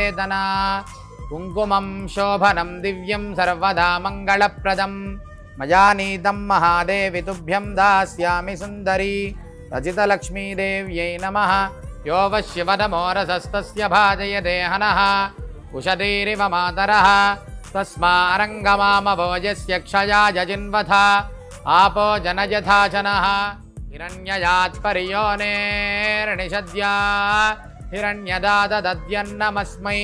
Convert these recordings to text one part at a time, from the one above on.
सवेदना कुङ्कुमं शोभनं दिव्यं सर्वदा मङ्गलप्रदं मया नीतं महादेवी तुभ्यं दास्यामि सुन्दरी रचितलक्ष्मीदेव्यै नमः यो वश्यवदमोरसस्तस्य भाजयते हनः उषतीरिव मातरः तस्मारङ्गमामभोजस्य क्षयाय जिन्वथ आपो जनयथाचनः हिरण्ययात्पर्योनेर्निषद्या हिरण्यदादद्यन्नमस्मै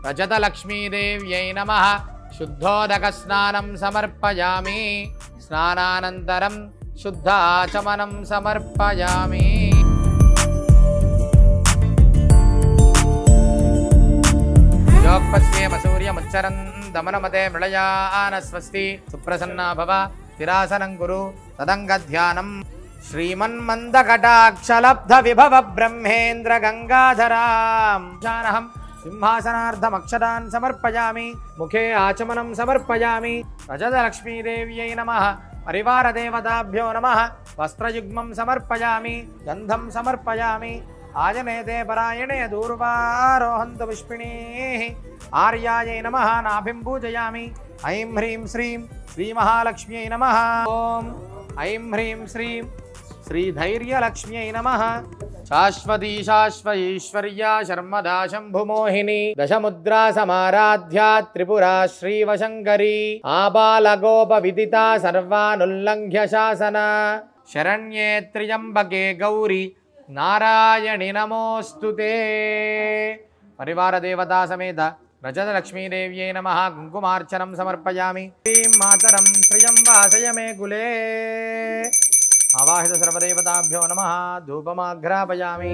रजतलक्ष्मीदेव्यै नमः शुद्धोदकस्नानं समर्पयामि स्नानानन्तरं शुद्ध आचमनं समर्पयामि योगपस्येम सूर्यमुच्चरन् दमनमते मृळयानस्वस्ति सुप्रसन्ना भव स्थिरासनं कुरु तदङ्गध्यानं श्रीमन्मन्दकटाक्षलब्धविभव ब्रह्मेन्द्र गंगाधरां जानहं सिंहासनार्धमक्षतान् समर्पयामि मुखे आचमनं समर्पयामि रजतलक्ष्मीदेव्यै नमः परिवारदेवताभ्यो नमः वस्त्रयुग्मं समर्पयामि गन्धं समर्पयामि आजनेते परायणे दूर्वारोहन्तु पुष्पिणीः आर्यायै नमः नाभिं पूजयामि ऐं ह्रीं श्रीं श्रीमहालक्ष्म्यै नमः ॐ ऐं ह्रीं श्रीं श्रीधैर्यलक्ष्म्यै नमः शाश्वती शाश्वतीश्वर्या शर्मदा शम्भुमोहिनी दशमुद्रा समाराध्या त्रिपुरा श्रीवशङ्करी आबालगोपविदिता सर्वानुल्लङ्घ्य शासन शरण्ये त्र्यम्बके गौरी नारायणि नमोस्तुते परिवार देवता समेत रजतलक्ष्मीदेव्यै नमः कुङ्कुमार्चनं समर्पयामि श्रीं मातरं श्रियं वासय मे कुले आवाहित सर्वदेवताभ्यो नमः धूपमाघ्रापयामि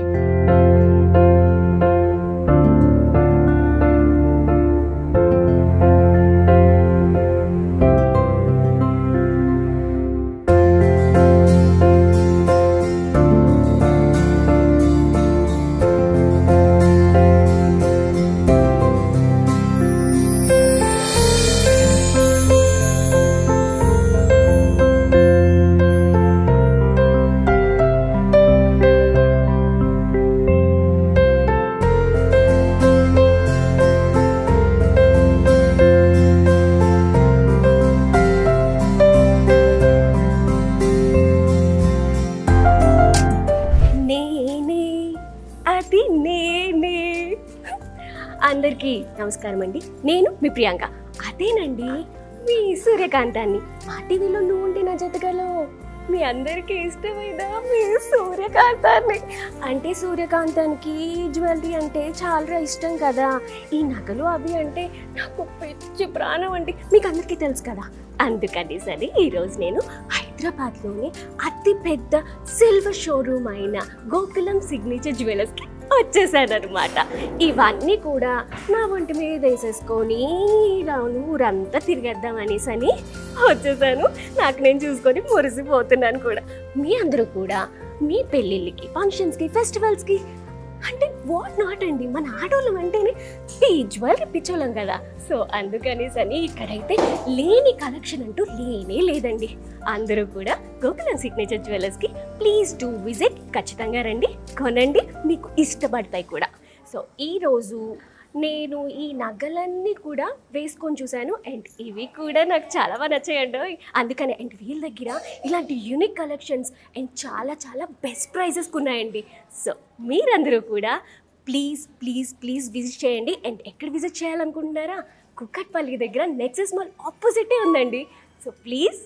అందరికీ నమస్కారం అండి. నేను మీ ప్రియాంక. అదేనండి మీ సూర్యకాంతాన్ని. మా టీవీలో నువ్వు ఉంటే నా జతగలో మీ అందరికీ ఇష్టమైన మీ సూర్యకాంతాన్ని. అంటే సూర్యకాంతానికి జ్యువెలరీ అంటే చాలా ఇష్టం కదా. ఈ నగలు అవి అంటే నాకు పిచ్చి ప్రాణం అండి. మీకు అందరికీ తెలుసు కదా. అందుకని సరే ఈరోజు నేను హైదరాబాద్లోని అతి పెద్ద సిల్వర్ షోరూమ్ అయిన గోకులం సిగ్నేచర్ జ్యువెలర్స్కి వచ్చేసాను అనమాట. ఇవన్నీ కూడా నా ఒంటి మీద వేసేసుకొని ఊరంతా తిరిగేద్దాం అనేసి వచ్చేసాను. నాకు నేను చూసుకొని మురిసిపోతున్నాను కూడా. మీ అందరూ కూడా మీ పెళ్ళిళ్ళకి, ఫంక్షన్స్కి, ఫెస్టివల్స్కి అంటే వాట్ నాట్ అండి, మన ఆడోళ్ళం అంటేనే ఈ జ్యువెలరీ పిచ్చోళ్ళం కదా. సో అందుకనేసని ఇక్కడైతే లేని కలెక్షన్ అంటూ లేనే లేదండి. అందరూ కూడా గోకులం సిగ్నేచర్ జ్యువెలర్స్కి ప్లీజ్ డూ విజిట్. ఖచ్చితంగా రండి, కొనండి, మీకు ఇష్టపడతాయి కూడా. సో ఈరోజు నేను ఈ నగలన్నీ కూడా వేసుకొని చూశాను అండ్ ఇవి కూడా నాకు చాలా బాగా నచ్చాయండి. అందుకని అండ్ వీళ్ళ దగ్గర ఇలాంటి యూనిక్ కలెక్షన్స్ అండ్ చాలా చాలా బెస్ట్ ప్రైజెస్కి ఉన్నాయండి. సో మీరందరూ కూడా ప్లీజ్ ప్లీజ్ ప్లీజ్ విజిట్ చేయండి. అండ్ ఎక్కడ విజిట్ చేయాలనుకుంటున్నారా? కుక్కట్పల్లి దగ్గర నెక్సెస్ మాల్ ఆపోజిటే ఉందండి. So please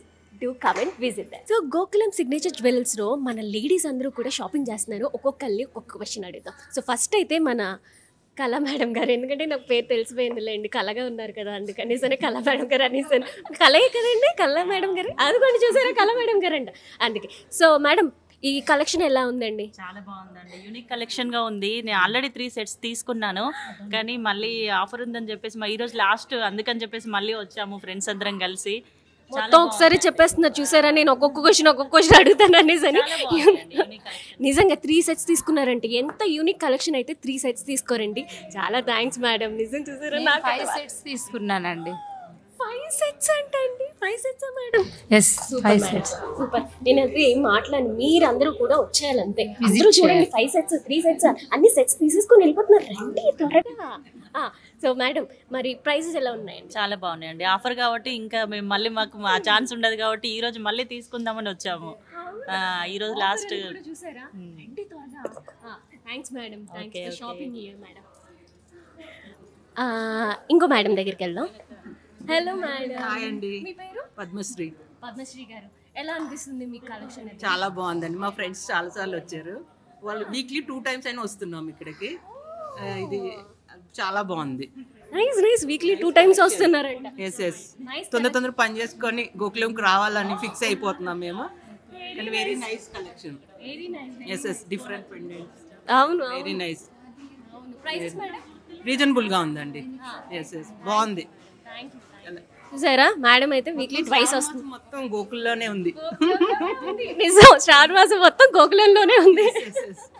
do come and visit that. So Gokulam signature జ్యువెలర్స్లో మన లేడీస్ అందరూ కూడా షాపింగ్ చేస్తున్నారు. ఒక్కొక్కరిని ఒక్కొక్క క్వశ్చన్ అడుగుతాం. సో ఫస్ట్ అయితే మన కళా మేడం గారు, ఎందుకంటే నాకు పేరు తెలిసిపోయిందిలేండి, కళగా ఉన్నారు కదా, అందుకని సరే కళా మేడం గారు అనేసాను. కళే కదండి కళా మేడం గారు, అదిగోండి చూసారా కళా మేడం గారు అంట, అందుకే. సో మేడం ఈ కలెక్షన్ ఎలా ఉందండి? చాలా బాగుందండి, యూనిక్ కలెక్షన్గా ఉంది. నేను ఆల్రెడీ 3 సెట్స్ తీసుకున్నాను, కానీ మళ్ళీ ఆఫర్ ఉందని చెప్పేసి ఈరోజు లాస్ట్, అందుకని చెప్పేసి మళ్ళీ వచ్చాము ఫ్రెండ్స్ అందరం కలిసి. మొత్తం ఒకసారి చెప్పేస్తున్నారు చూసారా, నేను ఒక్కొక్క క్వశ్చన్ అడుగుతాను అనేసి. నిజంగా 3 సెట్స్ తీసుకున్నారంటే ఎంత యూనిక్ కలెక్షన్ అయితే 3 సెట్స్ తీసుకోరండి. చాలా థ్యాంక్స్ మేడం. నిజం చూసారా, నాకు 5 సెట్స్ తీసుకున్నానండి. 5 సెట్స్ అంటే అండి, 5 సెట్సా మేడం? Yes, 5 sets. సూపర్. నేను అది ఏం మాట్లాడి మీరందరూ కూడా వచ్చేయాలంతే. అందరూ చూడండి 5 సెట్స్ 3 సెట్స్ అన్ని సెట్స్ తీసేసుకొని వెళ్ళిపోతున్నారు. రండి త్వరగా. సో మేడం మరి ప్రైజెస్ ఎలా ఉన్నాయండి? చాలా బాగున్నాయండి. ఆఫర్ కాబట్టి ఇంకా మేము మళ్ళీ మాకు మా ఛాన్స్ ఉండదు కాబట్టి ఈ రోజు మళ్ళీ తీసుకుందామని వచ్చాము. ఈ రోజు లాస్ట్ చూసారా? Thanks madam, thanks for shopping here madam. ఇంకో మేడం దగ్గరికి వెళ్దాం. Hello madam. హాయ్ అండి. మీ పేరు? పద్మశ్రీ. పద్మశ్రీ గారు, ఎలా అనిపిస్తుంది మీ కలెక్షన్? చాలా బాగుందండి. మా ఫ్రెండ్స్ చాలాసార్లు వచ్చారు. వాళ్ళు వీక్లీ 2 times అయినా వస్తున్నాం ఇక్కడికి. ఇది చాలా బాగుంది. Nice nice. వీక్లీ 2 times వస్తున్నారంట. ఎస్ తొందర పని చేసుకొని గోకులంకి రావాలని ఫిక్స్ అయిపోతున్నాం మేము. And very nice collection. Yes different pendants. అవును, వెరీ నైస్. ప్రైసెస్ మేడం రీజనబుల్గా ఉందండి. ఎస్ బాగుంది. చూసారా మేడం అయితే వీక్లీ ట్వైస్ వస్తుంది. మొత్తం గోకుల్లోనే ఉంది. నిజం, స్టార్ మాసం మొత్తం గోకులంలోనే ఉంది.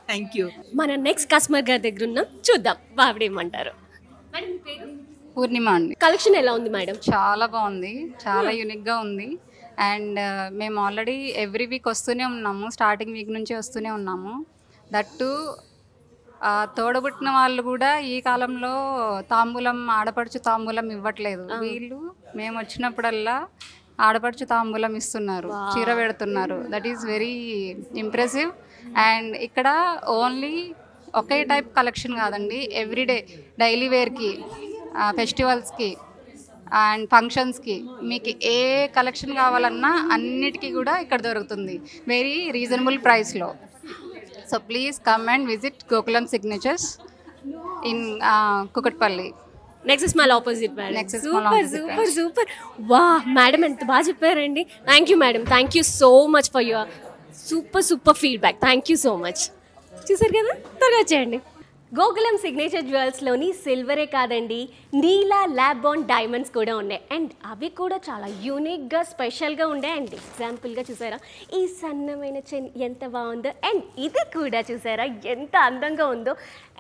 Thank you. మన నెక్స్ట్ కస్టమర్ గారి దగ్గర ఉన్నాం, చూద్దాం వావిడేమంటారు. మేడం మీ పేరు? పూర్ణిమ అండి. కలెక్షన్ ఎలా ఉంది మేడం? చాలా బాగుంది, చాలా యూనిక్గా ఉంది. అండ్ మేము ఆల్రెడీ ఎవ్రీ వీక్ వస్తూనే ఉన్నాము, స్టార్టింగ్ వీక్ నుంచి వస్తూనే ఉన్నాము. దట్టు తోడబుట్టిన వాళ్ళు కూడా ఈ కాలంలో తాంబూలం, ఆడపడుచు తాంబూలం ఇవ్వట్లేదు. వీళ్ళు మేము వచ్చినప్పుడల్లా ఆడపడుచు తాంబూలం ఇస్తున్నారు, చీర పెడుతున్నారు. That is very impressive. And ఇక్కడ ఓన్లీ ఒకే టైప్ కలెక్షన్ కాదండి, ఎవ్రీడే డైలీ వేర్కి, ఫెస్టివల్స్కి అండ్ ఫంక్షన్స్కి మీకు ఏ కలెక్షన్ కావాలన్నా అన్నిటికీ కూడా ఇక్కడ దొరుకుతుంది వెరీ రీజనబుల్ ప్రైస్లో. So please come and visit Gokulam Signatures in Kukatpalli. Nexus mall opposite madam. Nexus Mall super opposite, super super. వా మేడం ఎంత బాగా చెప్పారండి. Thank you madam, thank you so much for you're super feedback. Thank you so much. చూసారు కదా, త్వరగా వచ్చేయండి. Gokulam signature జ్యువెల్స్లోని సిల్వరే కాదండి, నీలా lab bond diamonds కూడా ఉన్నాయి. అండ్ అవి కూడా చాలా యూనిక్గా స్పెషల్గా ఉండే. అండ్ ఎగ్జాంపుల్గా చూసారా ఈ సన్నమైన చైన్ ఎంత బాగుందో, అండ్ ఇది కూడా చూసారా ఎంత అందంగా ఉందో.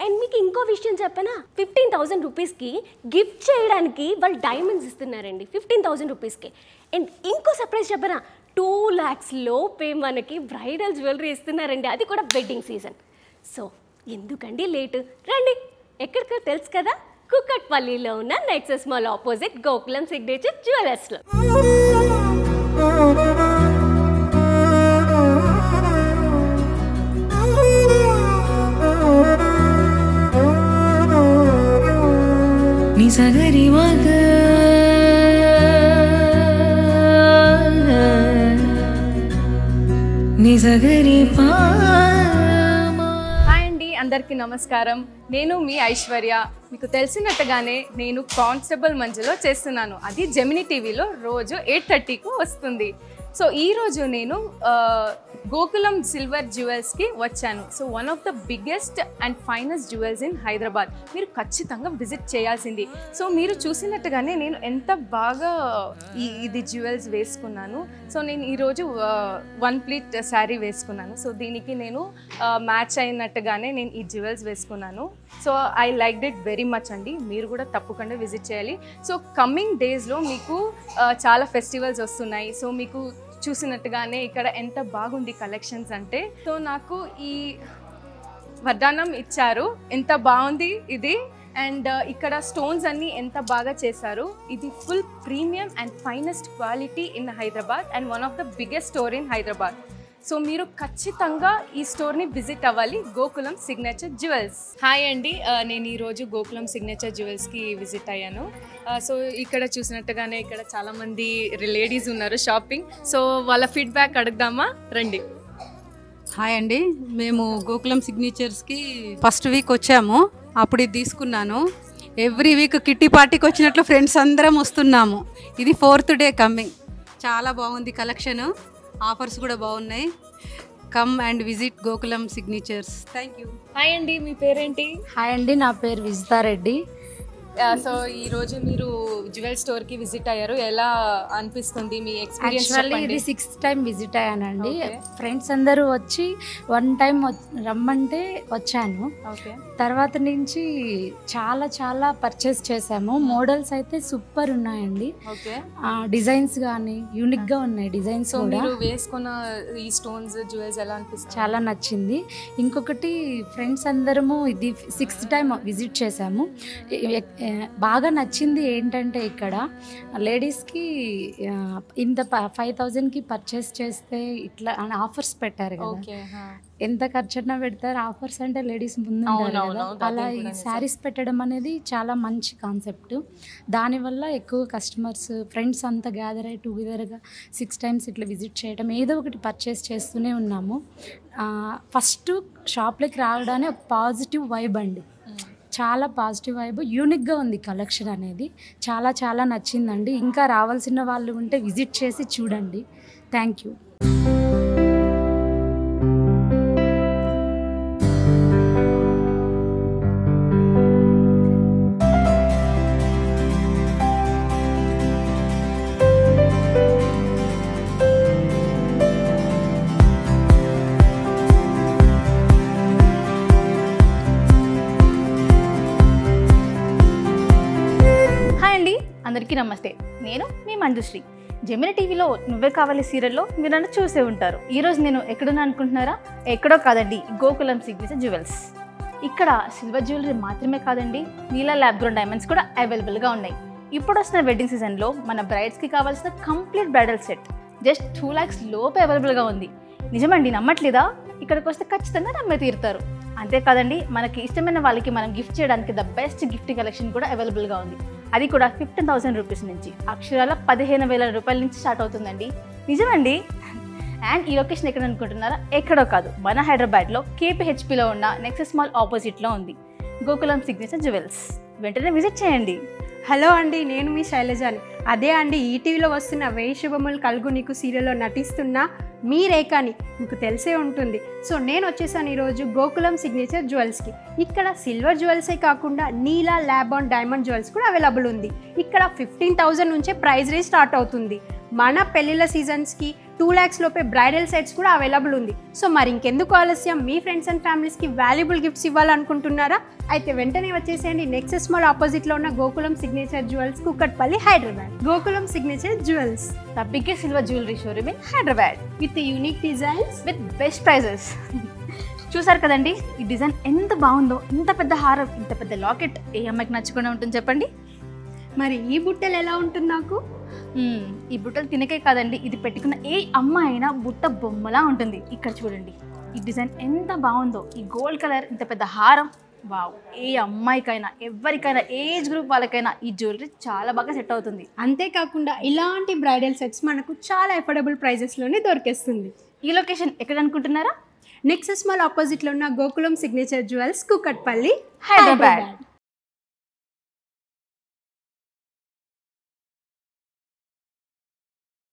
అండ్ మీకు ఇంకో విషయం చెప్పనా, 15,000 రూపీస్కి గిఫ్ట్ చేయడానికి వాళ్ళు డైమండ్స్ ఇస్తున్నారండి, 15,000 రూపీస్కి. అండ్ ఇంకో సర్ప్రైజ్ చెప్పనా, 2 lakhs లోపే మనకి బ్రైడల్ జ్యువెలరీ ఇస్తున్నారండి, అది కూడా వెడ్డింగ్ సీజన్. సో ఎందుకండి లేటు, రండి. ఎక్కడికో తెలుసు కదా, కుకట్పల్లిలో ఉన్న nexus mall opposite Gokulam signature జ్యువెలర్స్లో. నిసగరి మగ నిసగరి పా. అందరికీ నమస్కారం. నేను మీ ఐశ్వర్య. మీకు తెలిసినట్టుగానే నేను కానిస్టేబుల్ మంజులో చేస్తున్నాను, అది జెమినీ టీవీలో రోజు 8:30కు వస్తుంది. సో ఈరోజు నేను గోకులం సిల్వర్ జ్యువెల్స్కి వచ్చాను. So one of the biggest and finest jewels in Hyderabad. మీరు ఖచ్చితంగా విజిట్ చేయాల్సింది. సో మీరు చూసినట్టుగానే నేను ఎంత బాగా ఇది జ్యువెల్స్ వేసుకున్నాను. సో నేను ఈరోజు 1 pleat శారీ వేసుకున్నాను. సో దీనికి నేను మ్యాచ్ అయినట్టుగానే నేను ఈ జ్యువెల్స్ వేసుకున్నాను. So I liked it very much అండి. మీరు కూడా తప్పకుండా విజిట్ చేయాలి. సో కమింగ్ డేస్లో మీకు చాలా ఫెస్టివల్స్ వస్తున్నాయి. సో మీకు చూసినట్టుగానే ఇక్కడ ఎంత బాగుంది కలెక్షన్స్ అంటే. సో నాకు ఈ వడ్డానం ఇచ్చారు, ఎంత బాగుంది ఇది. అండ్ ఇక్కడ స్టోన్స్ అన్నీ ఎంత బాగా చేశారు. ఇది full premium and finest quality in Hyderabad and one of the biggest store in Hyderabad. So మీరు ఖచ్చితంగా ఈ స్టోర్ని విజిట్ అవ్వాలి, గోకులం సిగ్నేచర్ జ్యువెల్స్. హాయ్ అండి, నేను ఈరోజు గోకులం సిగ్నేచర్ జ్యువెల్స్కి విజిట్ అయ్యాను. సో ఇక్కడ చూసినట్టుగానే ఇక్కడ చాలామంది లేడీస్ ఉన్నారు షాపింగ్. సో వాళ్ళ ఫీడ్బ్యాక్ అడుగుదామా, రండి. హాయ్ అండి, మేము గోకులం సిగ్నేచర్స్కి ఫస్ట్ వీక్ వచ్చాము, అప్పుడు ఇది తీసుకున్నాను. ఎవ్రీ వీక్ కిట్టి పార్టీకి వచ్చినట్లు ఫ్రెండ్స్ అందరం వస్తున్నాము. ఇది 4th డే కమ్మింగ్. చాలా బాగుంది కలెక్షన్, ఆఫర్స్ కూడా బాగున్నాయి. Come and visit Gokulam signatures. Thank you. Hi అండి, మీ పేరేంటి? హాయ్ అండి, నా పేరు విజితారెడ్డి. సో ఈ రోజు మీరు జ్యువెల్ స్టోర్ కి విజిట్ అయ్యారు, ఎలా అనిపిస్తుంది మీ ఎక్స్పీరియన్స్? యాక్చువల్లీ ఇది 6th టైం విజిట్ అయ్యానండి. ఫ్రెండ్స్ అందరూ వచ్చి 1 టైం రమ్మంటే వచ్చాను. తర్వాత నుంచి చాలా చాలా పర్చేస్ చేసాము. మోడల్స్ అయితే సూపర్ ఉన్నాయండి. డిజైన్స్ కానీ యూనిక్గా ఉన్నాయి. డిజైన్స్ మీరు వేసుకున్న ఈ స్టోన్స్ జ్యువెల్స్ ఎలా అనిపిస్తుంది? చాలా నచ్చింది. ఇంకొకటి ఫ్రెండ్స్ అందరము ఇది 6th టైం విజిట్ చేసాము. బాగా నచ్చింది ఏంటంటే ఇక్కడ లేడీస్కి ఇంత 5,000కి పర్చేస్ చేస్తే ఇట్లా ఆఫర్స్ పెట్టారు కదా. ఎంత ఖర్చున్నా పెడతారు ఆఫర్స్ అంటే లేడీస్ ముందు అలా ఈ శారీస్ పెట్టడం అనేది చాలా మంచి కాన్సెప్ట్. దానివల్ల ఎక్కువ కస్టమర్స్ ఫ్రెండ్స్ అంతా గ్యాదర్ అయ్యి టుగెదర్గా 6 టైమ్స్ ఇట్లా విజిట్ చేయడం, ఏదో ఒకటి పర్చేస్ చేస్తూనే ఉన్నాము. ఫస్ట్ షాప్లోకి రావడానికి ఒక పాజిటివ్ వైబ్ అండి, చాలా పాజిటివ్ వైబ్, యూనిక్గా ఉంది కలెక్షన్ అనేది. చాలా చాలా నచ్చిందండి. ఇంకా రావాల్సిన వాళ్ళు ఉంటే విజిట్ చేసి చూడండి. Thank you. అందరికీ నమస్తే. నేను మీ మంజుశ్రీ. జెమిని టీవీలో నువ్వే కావాలి సీరియల్లో మీరు నన్ను చూసే ఉంటారు. ఈరోజు నేను ఎక్కడున్నా అనుకుంటున్నారా? ఎక్కడో కాదండి, గోకులం సిగ్నేచర్ జ్యువెల్స్. ఇక్కడ సిల్వర్ జ్యువెలరీ మాత్రమే కాదండి, నీలా ల్యాబ్ గ్రోన్ డైమండ్స్ కూడా అవైలబుల్గా ఉన్నాయి. ఇప్పుడు వస్తున్న వెడ్డింగ్ సీజన్లో మన బ్రైడ్స్కి కావాల్సిన complete bridal set just 2 lakhs లోపే అవైలబుల్గా ఉంది. నిజమండి, నమ్మట్లేదా? ఇక్కడికి వస్తే ఖచ్చితంగా నమ్మే తీరుతారు. అంతేకాదండి, మనకి ఇష్టమైన వాళ్ళకి మనం గిఫ్ట్ చేయడానికి ద బెస్ట్ గిఫ్ట్ కలెక్షన్ కూడా అవైలబుల్గా ఉంది. అది కూడా 15,000 రూపీస్ నుంచి, అక్షరాల 15,000 రూపాయల నుంచి స్టార్ట్ అవుతుందండి. నిజమండి. అండ్ ఈ లొకేషన్ ఎక్కడ అనుకుంటున్నారా? ఎక్కడో కాదు, మన హైదరాబాద్లో KPHPలో ఉన్న నెక్సెస్ మాల్ ఆపోజిట్లో ఉంది గోకులం సిగ్నేచర్ జ్యువెల్స్. వెంటనే విజిట్ చేయండి. హలో అండి, నేను మీ శైలజాని. అదే అండి, ఈటీవీలో వస్తున్న వేయి శుభములు కలుగు నీకు సీరియల్లో నటిస్తున్న మీ రేఖని మీకు తెలిసే ఉంటుంది. సో నేను వచ్చేసాను ఈరోజు గోకులం సిగ్నేచర్ జ్యువెల్స్కి. ఇక్కడ సిల్వర్ జ్యువెల్సే కాకుండా నీలా ల్యాబ్ అండ్ డైమండ్ జ్యువెల్స్ కూడా అవైలబుల్ ఉంది. ఇక్కడ 15,000 నుంచే ప్రైస్ రేంజ్ స్టార్ట్ అవుతుంది. మన పెళ్ళిళ్ళ సీజన్స్కి 2 lakhs లోపే బ్రైడల్ సెట్స్ కూడా అవైలబుల్ ఉంది. సో మరి ఇంకెందుకు ఆలస్యం, మీ ఫ్రెండ్స్ అండ్ ఫ్యామిలీస్కి వాల్యుబుల్ గిఫ్ట్స్ ఇవ్వాలనుకుంటున్నారా? అయితే వెంటనే వచ్చేసేయండి నెక్సెస్ మాల్ ఆపోజిట్లో ఉన్న Gokulam signature jewels, Kukatpally, Hyderabad. Gokulam signature jewels, the biggest silver jewellery showroom in Hyderabad with unique designs with best prices. చూసారు కదండి ఈ డిజైన్ ఎంత బాగుందో. ఇంత పెద్ద హారం, ఇంత పెద్ద లాకెట్ ఏ అమ్మాయికి నచ్చకుండా ఉంటుంది చెప్పండి? మరి ఈ బుట్టలు ఎలా ఉంటుంది నాకు? ఈ బుట్టలు తినకే కాదండి, ఇది పెట్టుకున్న ఏ అమ్మాయి అయినా బుట్ట బొమ్మలా ఉంటుంది. ఇక్కడ చూడండి ఈ డిజైన్ ఎంత బాగుందో. ఈ గోల్డ్ కలర్, ఇంత పెద్ద హారం, వావ్. ఏ అమ్మాయికైనా, ఎవరికైనా, ఏజ్ గ్రూప్ వాళ్ళకైనా ఈ జ్యువెలరీ చాలా బాగా సెట్ అవుతుంది. అంతేకాకుండా ఇలాంటి బ్రైడల్ సెట్స్ మనకు చాలా అఫోర్డబుల్ ప్రైజెస్లోనే దొరికేస్తుంది. ఈ లొకేషన్ ఎక్కడ అనుకుంటున్నారా? నెక్సెస్ మాల్ ఆపోజిట్లో ఉన్న గోకులం సిగ్నేచర్ జ్యువెల్స్, కుక్కట్పల్లి, హైదరాబాద్.